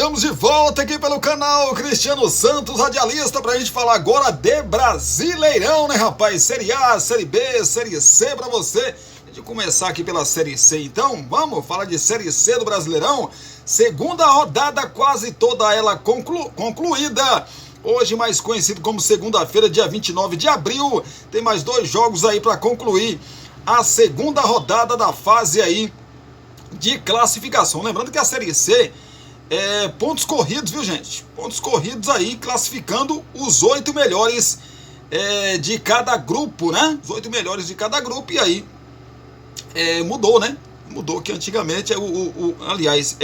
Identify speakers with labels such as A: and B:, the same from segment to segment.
A: Estamos de volta aqui pelo canal Cristiano Santos, radialista, pra gente falar agora de Brasileirão, né, rapaz? Série A, Série B, Série C pra você. A gente começar aqui pela Série C, então, vamos falar de Série C do Brasileirão. Segunda rodada, quase toda ela concluída. Hoje, mais conhecido como segunda-feira, dia 29 de abril, tem mais 2 jogos aí pra concluir a segunda rodada da fase aí de classificação. Lembrando que a Série C é pontos corridos, viu, gente? Pontos corridos aí, classificando os 8 melhores de cada grupo, né? Os 8 melhores de cada grupo, e aí mudou, né? Mudou que antigamente, aliás,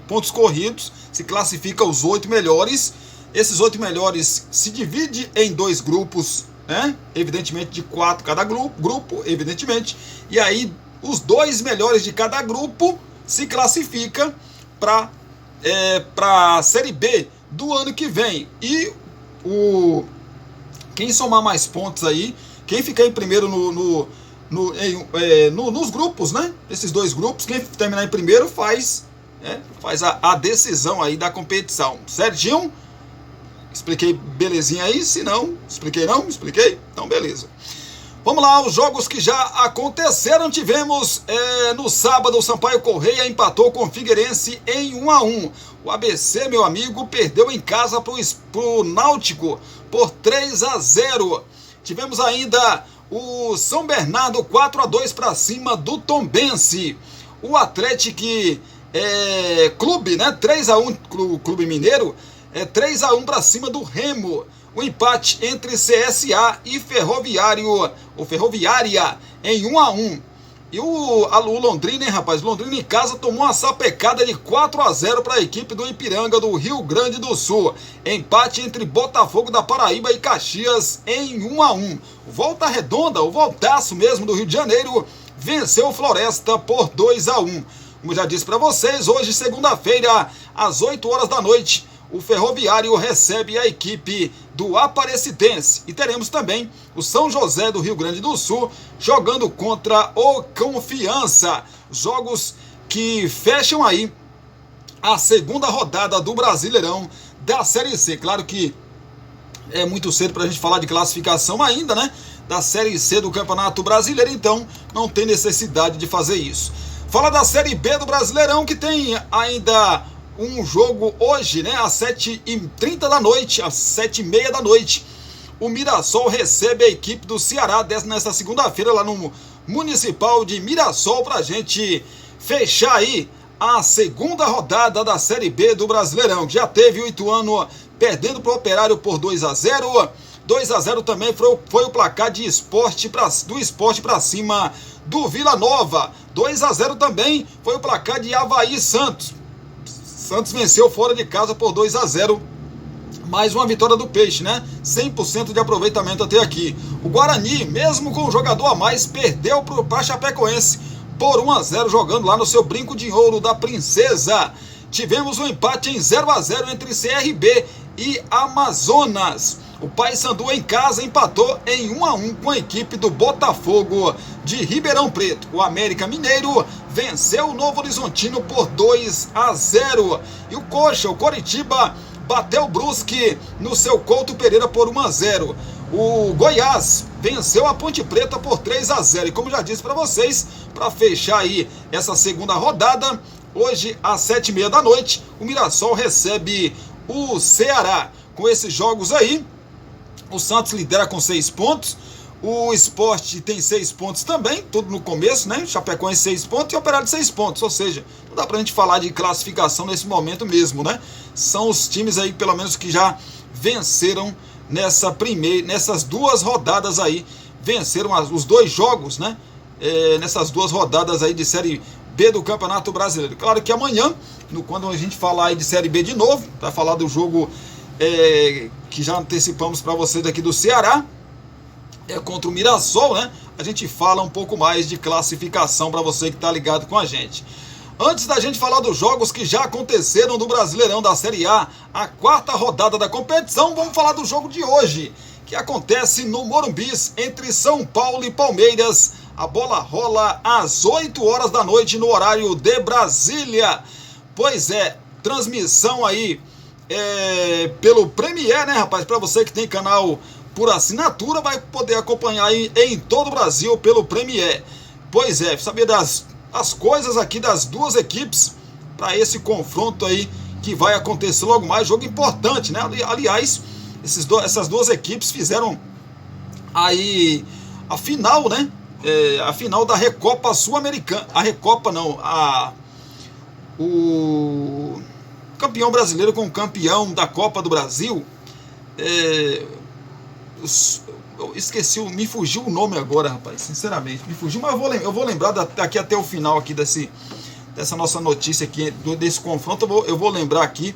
A: pontos corridos, se classifica os 8 melhores. Esses 8 melhores se divide em 2 grupos, né? Evidentemente de 4 cada grupo, evidentemente. E aí os 2 melhores de cada grupo se classifica para a Série B do ano que vem. E quem somar mais pontos aí, quem ficar em primeiro nos grupos, né? Esses 2 grupos, quem terminar em primeiro faz a decisão aí da competição. Certinho? Expliquei belezinha aí? Se não, expliquei não? Expliquei? Então beleza. Vamos lá, os jogos que já aconteceram. Tivemos no sábado, o Sampaio Corrêa empatou com o Figueirense em 1-1. O ABC, meu amigo, perdeu em casa pro Náutico por 3-0. Tivemos ainda o São Bernardo 4-2 para cima do Tombense. O Atlético Clube, né? 3-1, Clube Mineiro, 3-1 para cima do Remo. O empate entre CSA e Ferroviária em 1-1. E o Londrina, hein, rapaz? Londrina em casa tomou uma sapecada de 4-0 para a equipe do Ipiranga do Rio Grande do Sul. Empate entre Botafogo da Paraíba e Caxias em 1-1. Volta Redonda, o voltaço mesmo do Rio de Janeiro, venceu o Floresta por 2-1. Como já disse para vocês, hoje, segunda-feira, às 8 horas da noite, o Ferroviário recebe a equipe do Aparecidense. E teremos também o São José do Rio Grande do Sul jogando contra o Confiança. Jogos que fecham aí a segunda rodada do Brasileirão da Série C. Claro que é muito cedo para a gente falar de classificação ainda, né? Da Série C do Campeonato Brasileiro, então não tem necessidade de fazer isso. Fala da Série B do Brasileirão, que tem ainda um jogo hoje, né, às 7h30 da noite, às 7h30 da noite, o Mirassol recebe a equipe do Ceará nesta segunda-feira lá no Municipal de Mirassol, pra gente fechar aí a segunda rodada da Série B do Brasileirão, que já teve o Ituano perdendo pro Operário por 2-0. 2-0 também foi o placar do Sport para cima do Vila Nova. 2-0 também foi o placar de Avaí Santos. Santos venceu fora de casa por 2-0. Mais uma vitória do Peixe, né? 100% de aproveitamento até aqui. O Guarani, mesmo com um jogador a mais, perdeu para Chapecoense por 1-0, jogando lá no seu Brinco de Ouro da Princesa. Tivemos um empate em 0-0 entre CRB e Amazonas. O Paysandu em casa empatou em 1-1 com a equipe do Botafogo de Ribeirão Preto. O América Mineiro venceu o Novo Horizontino por 2-0. E o Coxa, o Coritiba, bateu o Brusque no seu Couto Pereira por 1-0. O Goiás venceu a Ponte Preta por 3-0. E como já disse para vocês, para fechar aí essa segunda rodada, hoje às 7h30 da noite, o Mirassol recebe o Ceará. Com esses jogos aí, o Santos lidera com 6 pontos, o Sport tem 6 pontos também, tudo no começo, né? Chapecoense 6 pontos e o Operário 6 pontos, ou seja, não dá pra gente falar de classificação nesse momento mesmo, né? São os times aí, pelo menos, que já venceram nessas 2 rodadas aí, venceram os 2 jogos, né? Nessas 2 rodadas aí de Série B do Campeonato Brasileiro. Claro que amanhã, quando a gente falar aí de Série B de novo, vai falar do jogo que já antecipamos para vocês aqui do Ceará, contra o Mirassol, né? A gente fala um pouco mais de classificação para você que está ligado com a gente. Antes da gente falar dos jogos que já aconteceram do Brasileirão da Série A, a 4ª rodada da competição, vamos falar do jogo de hoje, que acontece no Morumbi, entre São Paulo e Palmeiras. A bola rola às 8 horas da noite no horário de Brasília. Pois é, transmissão aí pelo Premiere, né, rapaz? Para você que tem canal por assinatura, vai poder acompanhar aí em todo o Brasil pelo Premiere. Pois é, saber as coisas aqui das duas equipes para esse confronto aí que vai acontecer logo mais. Jogo importante, né? Aliás, essas duas equipes fizeram aí a final, né? A final da Recopa Sul-Americana. A Recopa não, o campeão brasileiro com o campeão da Copa do Brasil. Eu esqueci, me fugiu o nome agora, rapaz, sinceramente, me fugiu, mas eu vou lembrar daqui até o final aqui dessa nossa notícia aqui, desse confronto, eu vou lembrar aqui,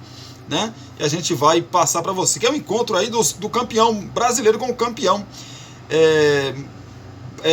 A: né, e a gente vai passar para você, que é o encontro aí do campeão brasileiro com o campeão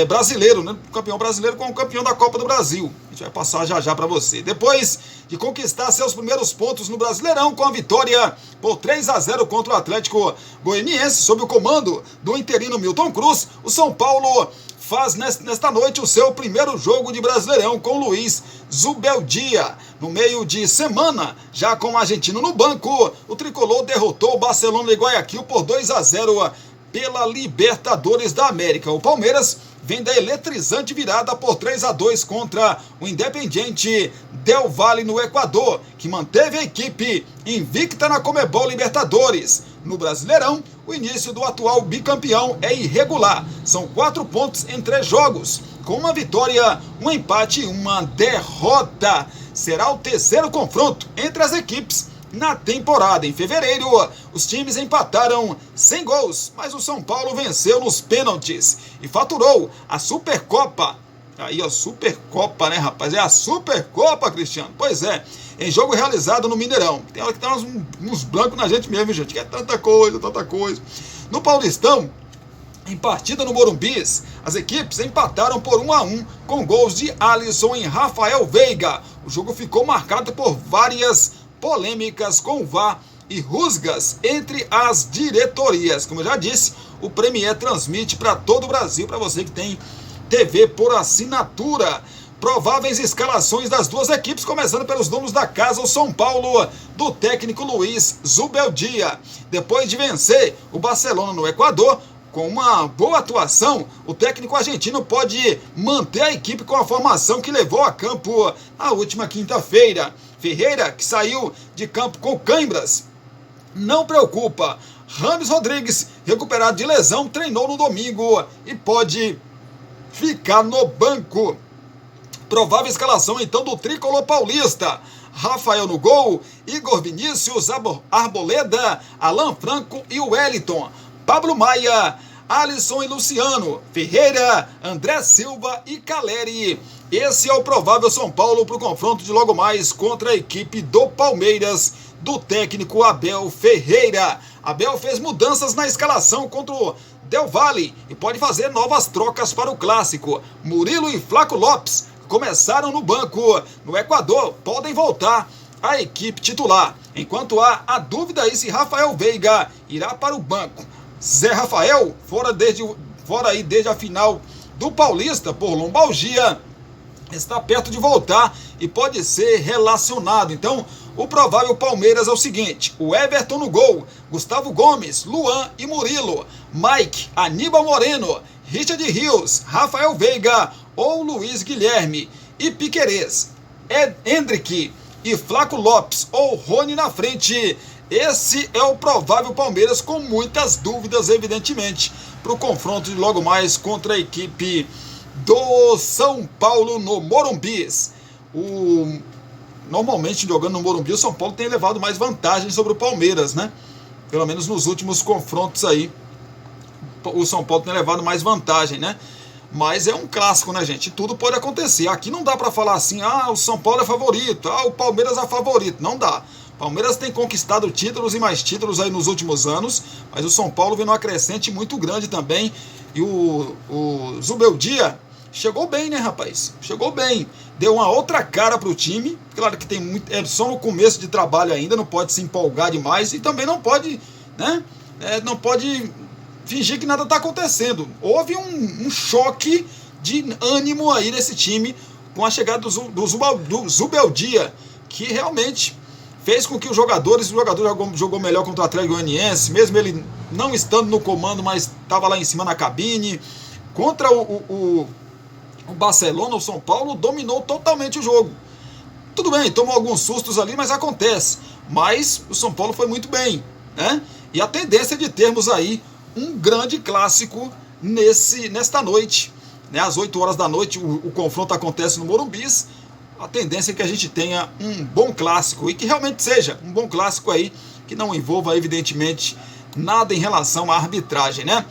A: brasileiro, né, o campeão brasileiro com o campeão da Copa do Brasil. A gente vai passar já para você. Depois de conquistar seus primeiros pontos no Brasileirão com a vitória por 3-0 contra o Atlético Goianiense, sob o comando do interino Milton Cruz, o São Paulo faz nesta noite o seu primeiro jogo de Brasileirão com Luiz Zubeldia. No meio de semana, já com o argentino no banco, o tricolor derrotou o Barcelona de Guayaquil por 2-0 pela Libertadores da América. O Palmeiras vem da eletrizante virada por 3-2 contra o Independiente Del Valle no Equador, que manteve a equipe invicta na Conmebol Libertadores. No Brasileirão, o início do atual bicampeão é irregular. São 4 pontos em 3 jogos, com uma vitória, um empate e uma derrota. Será o terceiro confronto entre as equipes na temporada. Em fevereiro, os times empataram sem gols, mas o São Paulo venceu nos pênaltis e faturou a Supercopa. Aí, a Supercopa, né, rapaz? É a Supercopa, Cristiano. Pois é, em jogo realizado no Mineirão. Tem hora que tem uns blancos na gente mesmo, gente, que é tanta coisa. No Paulistão, em partida no Morumbi, as equipes empataram por 1-1 com gols de Alisson e Rafael Veiga. O jogo ficou marcado por várias polêmicas com o VAR e rusgas entre as diretorias. Como eu já disse, o Premiere transmite para todo o Brasil, para você que tem TV por assinatura. Prováveis escalações das duas equipes, começando pelos donos da casa, o São Paulo, do técnico Luiz Zubeldia. Depois de vencer o Barcelona no Equador, com uma boa atuação, o técnico argentino pode manter a equipe com a formação que levou a campo na última quinta-feira. Ferreira, que saiu de campo com cãibras, não preocupa. Rames Rodrigues, recuperado de lesão, treinou no domingo e pode ficar no banco. Provável escalação então do tricolor paulista: Rafael no gol, Igor Vinícius, Arboleda, Alan Franco e Wellington, Pablo Maia, Alisson e Luciano, Ferreira, André Silva e Caleri. Esse é o provável São Paulo para o confronto de logo mais contra a equipe do Palmeiras, do técnico Abel Ferreira. Abel fez mudanças na escalação contra o Del Valle e pode fazer novas trocas para o clássico. Murilo e Flaco Lopes começaram no banco. No Equador, podem voltar à equipe titular, enquanto há a dúvida aí se Rafael Veiga irá para o banco. Zé Rafael, fora desde a final do Paulista por lombalgia, está perto de voltar e pode ser relacionado. Então, o provável Palmeiras é o seguinte: o Everton no gol, Gustavo Gomes, Luan e Murilo, Mike, Aníbal Moreno, Richard Rios, Rafael Veiga ou Luiz Guilherme, e Piquerez, Hendrick e Flaco Lopes ou Rony na frente. Esse é o provável Palmeiras, com muitas dúvidas, evidentemente, para o confronto de logo mais contra a equipe do São Paulo no Morumbi. Normalmente, jogando no Morumbi, o São Paulo tem levado mais vantagem sobre o Palmeiras, né? Pelo menos nos últimos confrontos aí, o São Paulo tem levado mais vantagem, né? Mas é um clássico, né, gente? Tudo pode acontecer. Aqui não dá para falar assim: o São Paulo é favorito, o Palmeiras é favorito. Não dá. Palmeiras tem conquistado títulos e mais títulos aí nos últimos anos, mas o São Paulo vem numa crescente muito grande também. E o Zubeldia chegou bem, né, rapaz? Chegou bem. Deu uma outra cara pro time. Claro que tem muito, só no começo de trabalho ainda, não pode se empolgar demais e também não pode, né? Não pode fingir que nada está acontecendo. Houve um choque de ânimo aí nesse time com a chegada do Zubeldia, que realmente fez com que o jogador jogou melhor contra o Atlético Goianiense, mesmo ele não estando no comando, mas estava lá em cima na cabine. Contra o Barcelona, o São Paulo dominou totalmente o jogo. Tudo bem, tomou alguns sustos ali, mas acontece. Mas o São Paulo foi muito bem, né? E a tendência de termos aí um grande clássico nesta noite, né? Às 8 horas da noite o confronto acontece no Morumbi. A tendência é que a gente tenha um bom clássico, e que realmente seja um bom clássico aí, que não envolva evidentemente nada em relação à arbitragem, né?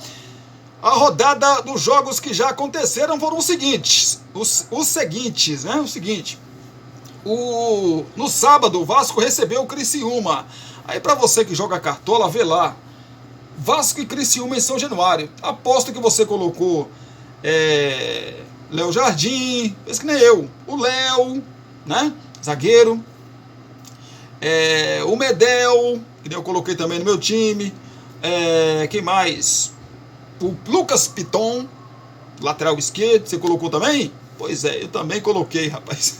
A: A rodada dos jogos que já aconteceram foram os seguintes, no sábado o Vasco recebeu o Criciúma. Aí para você que joga cartola, vê lá, Vasco e Criciúma em São Januário. Aposto que você colocou Léo Jardim, fez que nem eu, o Léo, né, zagueiro, o Medel, que nem eu coloquei também no meu time, quem mais? O Lucas Piton, lateral esquerdo, você colocou também? Pois é, eu também coloquei, rapaz.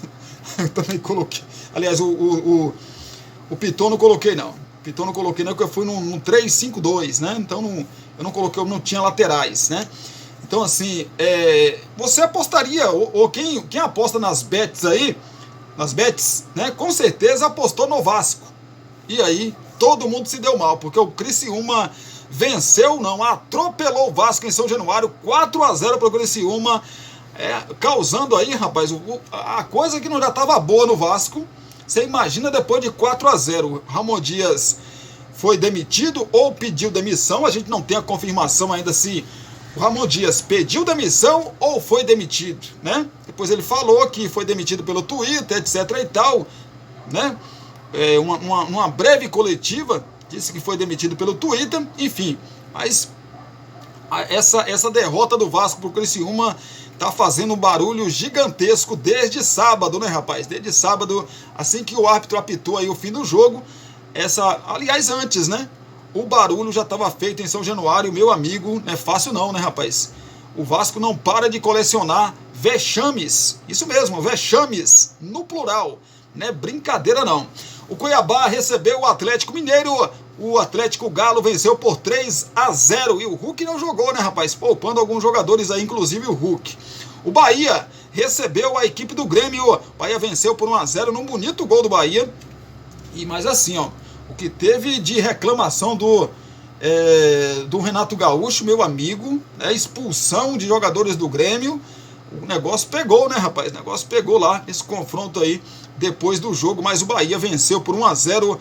A: Eu também coloquei. Aliás, o Piton não coloquei, não. Piton não coloquei, não, porque eu fui num 3-5-2, né? Então eu não coloquei, eu não tinha laterais, né? Então, assim, você apostaria, ou quem aposta nas bets aí, né? Com certeza apostou no Vasco. E aí, todo mundo se deu mal, porque o Criciúma venceu, não, atropelou o Vasco em São Januário, 4-0 para o Criciúma, causando aí, rapaz, a coisa que não já estava boa no Vasco. Você imagina depois de 4-0, Ramon Dias foi demitido ou pediu demissão. A gente não tem a confirmação ainda se o Ramon Dias pediu demissão ou foi demitido, né? Depois ele falou que foi demitido pelo Twitter, etc e tal, né? Uma breve coletiva disse que foi demitido pelo Twitter, enfim. Mas essa derrota do Vasco pro Criciúma tá fazendo um barulho gigantesco desde sábado, né, rapaz? Desde sábado, assim que o árbitro apitou aí o fim do jogo, aliás, antes, né? O barulho já estava feito em São Januário, meu amigo, não é fácil não, né, rapaz? O Vasco não para de colecionar vexames, isso mesmo, vexames, no plural, não é brincadeira não. O Cuiabá recebeu o Atlético Mineiro, o Atlético Galo venceu por 3-0, e o Hulk não jogou, né, rapaz? Poupando alguns jogadores aí, inclusive o Hulk. O Bahia recebeu a equipe do Grêmio, o Bahia venceu por 1-0 num bonito gol do Bahia. E mais assim, ó, o que teve de reclamação do Renato Gaúcho, meu amigo, né, expulsão de jogadores do Grêmio, o negócio pegou, né, rapaz? O negócio pegou lá, esse confronto aí, depois do jogo, mas o Bahia venceu por 1-0,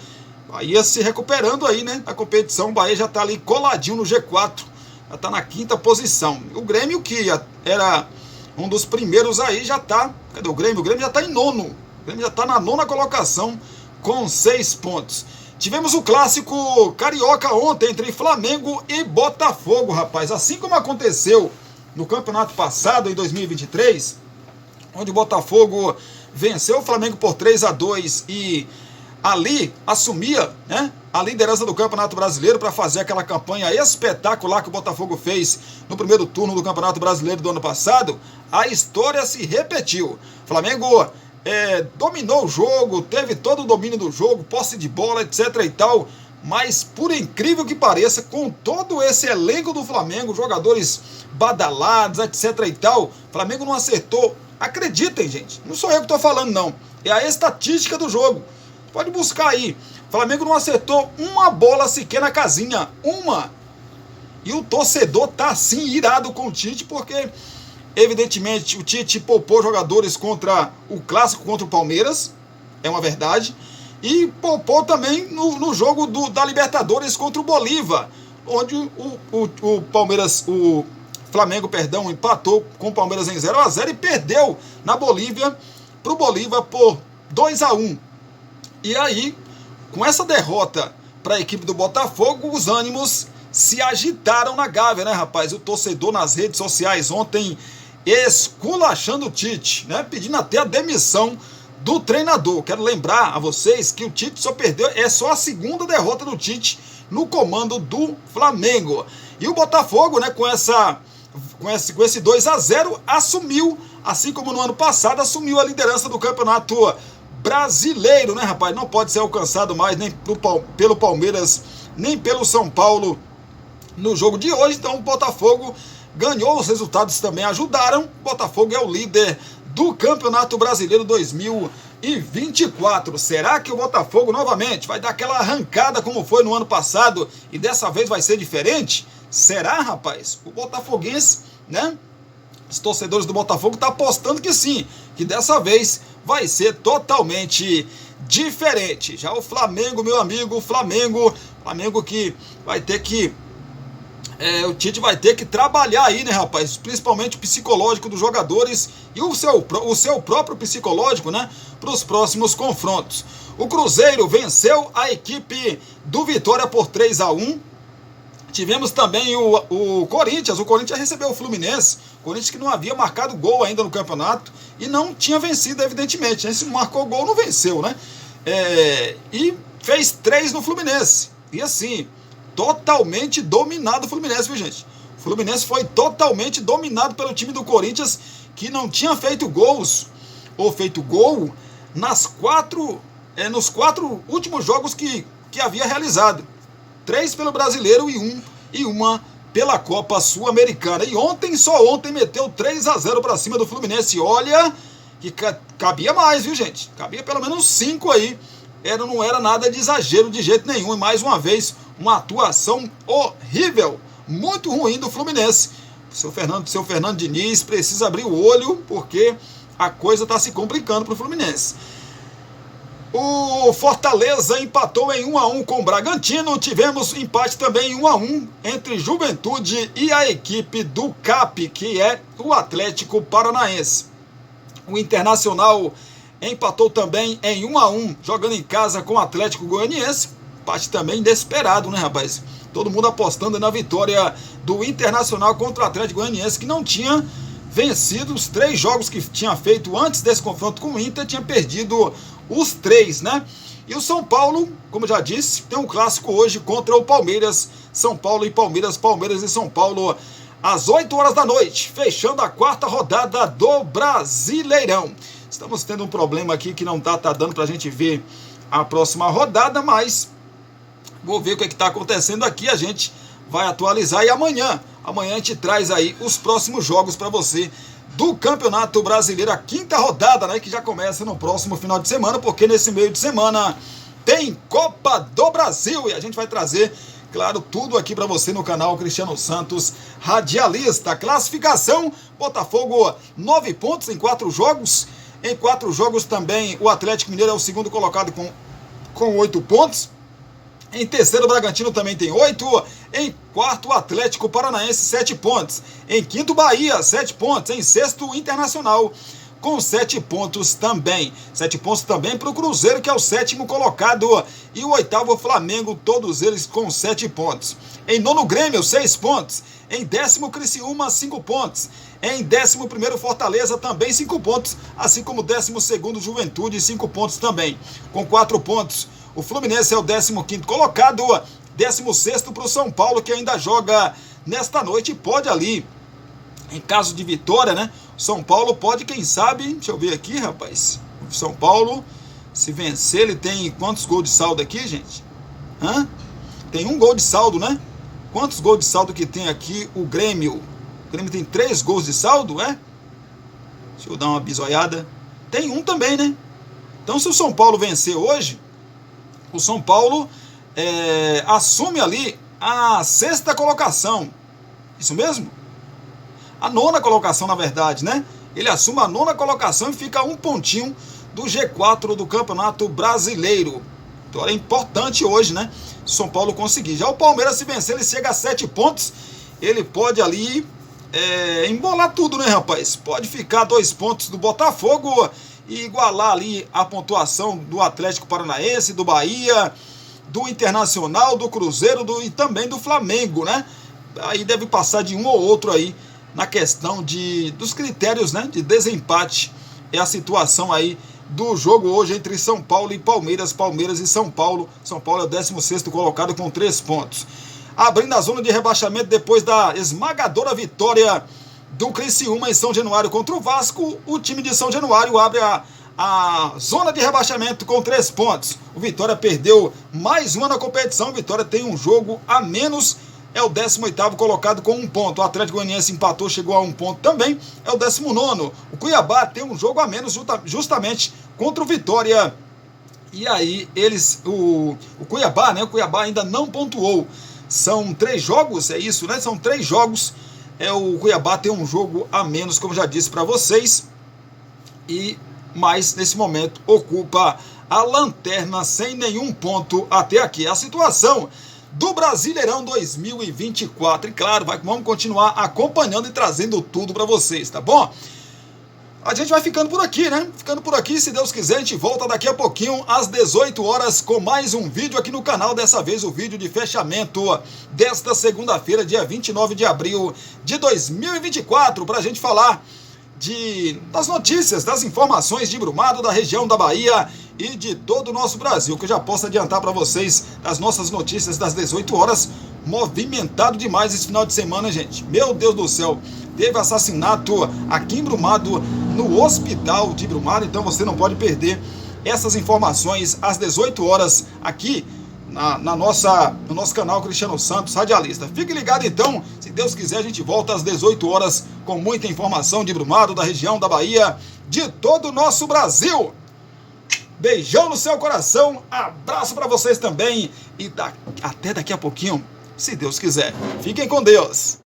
A: Bahia se recuperando aí, né, na competição. O Bahia já tá ali coladinho no G4, já tá na 5ª posição. O Grêmio, que era um dos primeiros aí, já tá, cadê o Grêmio? O Grêmio já tá em 9º, o Grêmio já tá na 9ª colocação, com 6 pontos. Tivemos o clássico carioca ontem entre Flamengo e Botafogo, rapaz. Assim como aconteceu no campeonato passado, em 2023, onde o Botafogo venceu o Flamengo por 3-2 e ali assumia, né, a liderança do Campeonato Brasileiro para fazer aquela campanha espetacular que o Botafogo fez no primeiro turno do Campeonato Brasileiro do ano passado. A história se repetiu. O Flamengo dominou o jogo, teve todo o domínio do jogo, posse de bola, etc e tal, mas por incrível que pareça, com todo esse elenco do Flamengo, jogadores badalados, etc e tal, o Flamengo não acertou. Acreditem, gente, não sou eu que estou falando não, é a estatística do jogo, pode buscar aí. O Flamengo não acertou uma bola sequer na casinha, uma. E o torcedor tá assim irado com o Tite, porque evidentemente o Tite poupou jogadores contra o clássico contra o Palmeiras, é uma verdade, e poupou também no jogo da Libertadores contra o Bolívar, onde o Flamengo, empatou com o Palmeiras em 0-0 e perdeu na Bolívia para o Bolívar por 2-1. E aí, com essa derrota para a equipe do Botafogo, os ânimos se agitaram na Gávea, né, rapaz? O torcedor nas redes sociais ontem esculachando o Tite, né? Pedindo até a demissão do treinador. Quero lembrar a vocês que o Tite só perdeu, é só a 2ª derrota do Tite no comando do Flamengo. E o Botafogo, né, com esse 2-0, assumiu, assim como no ano passado, assumiu a liderança do Campeonato Brasileiro, né, rapaz? Não pode ser alcançado mais nem pelo Palmeiras, nem pelo São Paulo no jogo de hoje. Então o Botafogo ganhou, os resultados também ajudaram. O Botafogo é o líder do Campeonato Brasileiro 2024. Será que o Botafogo novamente vai dar aquela arrancada como foi no ano passado e dessa vez vai ser diferente? Será, rapaz? O botafoguense, né? Os torcedores do Botafogo estão apostando que sim, que dessa vez vai ser totalmente diferente. Já o Flamengo, meu amigo, o Flamengo que vai ter que o Tite vai ter que trabalhar aí, né, rapaz? Principalmente o psicológico dos jogadores e o seu próprio psicológico, né? Para os próximos confrontos. O Cruzeiro venceu a equipe do Vitória por 3-1. Tivemos também o Corinthians. O Corinthians recebeu o Fluminense. O Corinthians que não havia marcado gol ainda no campeonato e não tinha vencido, evidentemente. Se marcou gol, não venceu, né? E fez 3 no Fluminense. E assim, totalmente dominado o Fluminense, viu, gente? O Fluminense foi totalmente dominado pelo time do Corinthians, que não tinha feito gols ou feito gol nos 4 últimos jogos que havia realizado. 3 pelo Brasileiro e uma pela Copa Sul-Americana. E só ontem, meteu 3-0 para cima do Fluminense. Olha que cabia mais, viu, gente? Cabia pelo menos 5 aí. Não era nada de exagero de jeito nenhum. E mais uma vez, uma atuação horrível, muito ruim do Fluminense. Seu Fernando Diniz precisa abrir o olho, porque a coisa está se complicando para o Fluminense. O Fortaleza empatou em 1-1 com o Bragantino. Tivemos empate também em 1-1 entre Juventude e a equipe do CAP, que é o Atlético Paranaense. O Internacional empatou também em 1-1, jogando em casa com o Atlético Goianiense. Empate também desesperado, né, rapaz? Todo mundo apostando na vitória do Internacional contra o Atlético Goianiense, que não tinha vencido os 3 jogos que tinha feito antes desse confronto com o Inter, tinha perdido os 3, né? E o São Paulo, como já disse, tem um clássico hoje contra o Palmeiras. São Paulo e Palmeiras, Palmeiras e São Paulo, às 8 horas da noite, fechando a 4ª rodada do Brasileirão. Estamos tendo um problema aqui que não tá dando pra gente ver a próxima rodada, mas vou ver o que está acontecendo aqui, a gente vai atualizar e amanhã a gente traz aí os próximos jogos para você do Campeonato Brasileiro, a 5ª rodada, né, que já começa no próximo final de semana, porque nesse meio de semana tem Copa do Brasil e a gente vai trazer, claro, tudo aqui para você no canal Cristiano Santos Radialista. Classificação: Botafogo 9 pontos em 4 jogos. Em 4 jogos também o Atlético Mineiro é o segundo colocado com 8 pontos. Em terceiro, o Bragantino também tem 8. Em quarto, o Atlético Paranaense, 7 pontos. Em quinto, Bahia, 7 pontos. Em sexto, o Internacional, com 7 pontos também. 7 pontos também para o Cruzeiro, que é o 7º colocado. E o 8º, Flamengo, todos eles com 7 pontos. Em nono, Grêmio, 6 pontos. Em 10º, Criciúma, 5 pontos. Em 11º, Fortaleza, também 5 pontos. Assim como 12º, Juventude, 5 pontos também. Com 4 pontos. O Fluminense é o 15º colocado, 16º para o São Paulo, que ainda joga nesta noite e pode ali, em caso de vitória, né? O São Paulo pode, quem sabe, deixa eu ver aqui, rapaz. O São Paulo, se vencer, ele tem quantos gols de saldo aqui, gente? Tem 1 gol de saldo, né? Quantos gols de saldo que tem aqui o Grêmio? O Grêmio tem 3 gols de saldo, é? Deixa eu dar uma bisoiada. Tem 1 também, né? Então, se o São Paulo vencer hoje, o São Paulo assume ali a 6ª colocação. Isso mesmo? A 9ª colocação, na verdade, né? Ele assume a 9ª colocação e fica a 1 pontinho do G4 do Campeonato Brasileiro. Então é importante hoje, né? São Paulo conseguir. Já o Palmeiras, se vencer, ele chega a 7 pontos. Ele pode ali embolar tudo, né, rapaz? Pode ficar 2 pontos do Botafogo e igualar ali a pontuação do Atlético Paranaense, do Bahia, do Internacional, do Cruzeiro e também do Flamengo, né? Aí deve passar de um ou outro aí na questão dos critérios, né, de desempate. É a situação aí do jogo hoje entre São Paulo e Palmeiras, Palmeiras e São Paulo. São Paulo é o 16º colocado com 3 pontos. Abrindo a zona de rebaixamento depois da esmagadora vitória do Criciúma em São Januário contra o Vasco, o time de São Januário abre a zona de rebaixamento com 3 pontos. O Vitória perdeu mais uma na competição. O Vitória tem um jogo a menos, é o 18º colocado com 1 ponto. O Atlético Goianiense empatou, chegou a 1 ponto também, é o 19º. O Cuiabá tem um jogo a menos justamente contra o Vitória. E aí o Cuiabá, né? O Cuiabá ainda não pontuou. São 3 jogos, é isso, né? São 3 jogos. O Cuiabá tem um jogo a menos, como já disse para vocês. Mas nesse momento ocupa a lanterna sem nenhum ponto até aqui. A situação do Brasileirão 2024. E claro, vamos continuar acompanhando e trazendo tudo para vocês, tá bom? A gente vai ficando por aqui, né? Ficando por aqui, se Deus quiser, a gente volta daqui a pouquinho, às 18 horas, com mais um vídeo aqui no canal. Dessa vez o vídeo de fechamento desta segunda-feira, dia 29 de abril de 2024, para a gente falar das notícias, das informações de Brumado, da região da Bahia e de todo o nosso Brasil, que eu já posso adiantar para vocês as nossas notícias das 18 horas. Movimentado demais esse final de semana, gente. Meu Deus do céu. Teve assassinato aqui em Brumado, no hospital de Brumado, então você não pode perder essas informações às 18 horas aqui no nosso canal Cristiano Santos Radialista. Fique ligado então, se Deus quiser a gente volta às 18 horas com muita informação de Brumado, da região da Bahia, de todo o nosso Brasil. Beijão no seu coração, abraço para vocês também e até daqui a pouquinho, se Deus quiser. Fiquem com Deus.